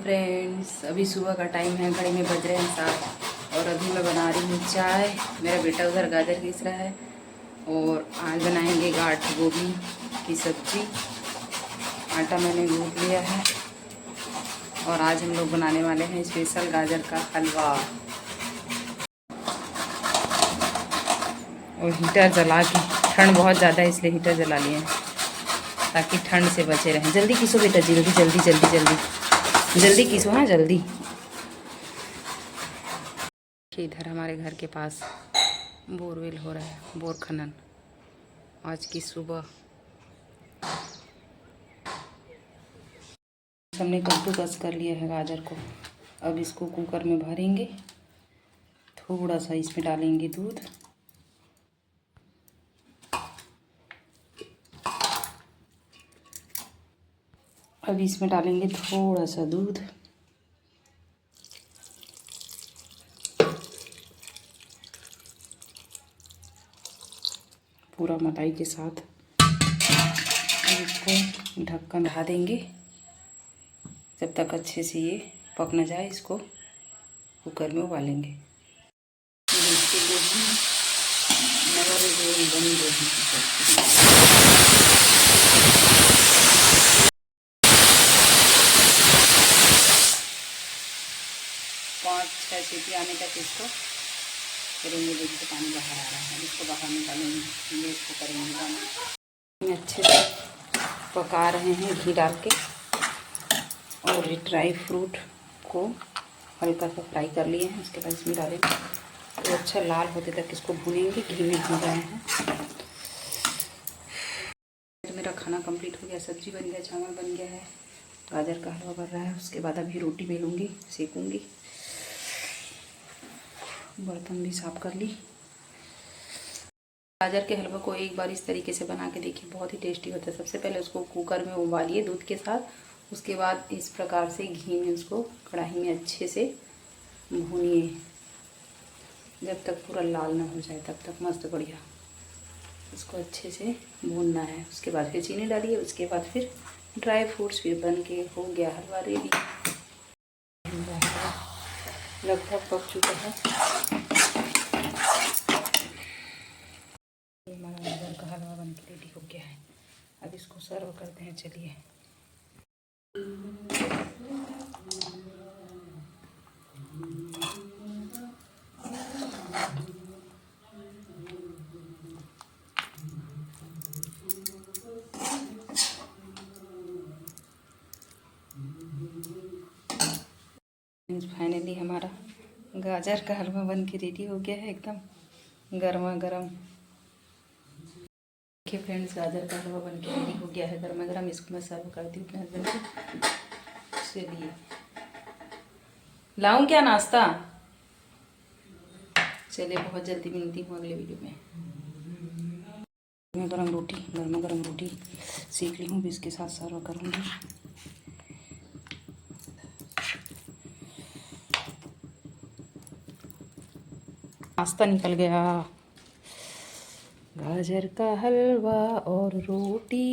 Friends, अभी सुबह का टाइम है, घड़ी में बज रहे हैं 7 और अभी मैं बना रही हूँ चाय। मेरा बेटा उधर गाजर घिस रहा है और आज बनाएंगे गाठ गोभी की सब्जी। आटा मैंने गूँथ लिया है और आज हम लोग बनाने वाले हैं स्पेशल गाजर का हलवा। और हीटर जला के, ठंड बहुत ज़्यादा है इसलिए हीटर जला लिए हैं ताकि ठंड से बचे रहें। जल्दी किसो बेटा, जल्दी जल्दी जल्दी जल्दी जल्दी किसो, हाँ जल्दी। इधर हमारे घर के पास बोरवेल हो रहा है, बोर खनन। आज की सुबह हमने कद्दूकस कर लिया है गाजर को। अब इसको कुकर में भरेंगे, थोड़ा सा इसमें डालेंगे दूध। अब इसमें डालेंगे थोड़ा सा दूध। पूरा मलाई के साथ अब इसको ढक्कन ढा देंगे जब तक अच्छे से ये पक न जाए। इसको कुकर में उबालेंगे। पाँच छः सीटी आने तक इसको करेंगे। देखिए पानी बाहर आ रहा है, इसको बाहर निकालेंगे। इसको करेंगे अच्छे से पका रहे हैं घी डाल के। और ड्राई फ्रूट को हल्का सा फ्राई कर लिए हैं, उसके बाद इसमें डालेंगे। तो अच्छा लाल होते तक इसको भूनेंगे, घी में भून रहे हैं। तो मेरा खाना कंप्लीट हो गया, सब्जी बन गया, चावल बन गया है, गाजर का हलवा बन रहा है। उसके बाद अभी रोटी बेलूँगी, सेकूँगी। बर्तन भी साफ कर ली। गाजर के हलवा को एक बार इस तरीके से बना के देखिए, बहुत ही टेस्टी होता है। सबसे पहले उसको कुकर में उबालिए दूध के साथ। उसके बाद इस प्रकार से घी में उसको कढ़ाई में अच्छे से भूनिए जब तक पूरा लाल ना हो जाए, तब तक मस्त बढ़िया इसको अच्छे से भूनना है। उसके बाद फिर चीनी डालिए, उसके बाद फिर ड्राई फ्रूट्स फिर बन के हो गया हलवा रेडी। लगभग पक चुका है। हमारा गाजर का हलवा बन के रेडी हो गया है। अब इसको सर्व करते हैं। चलिए फाइनली हमारा गाजर का हलवा बन के रेडी हो गया है, एकदम गर्मा गर्म। देखिए फ्रेंड्स, गाजर का हलवा बन के रेडी हो गया है गर्मा गर्म। इसको मैं सर्व करती हूँ अपने हस्बैंड को। चलिए लाऊं क्या नाश्ता? चलिए बहुत जल्दी मिलती हूँ अगले वीडियो में। गर्मा गर्म रोटी सेक ली हूँ, भी इसके साथ सर्व करूँगी। नाश्ता निकल गया, गाजर का हलवा और रोटी।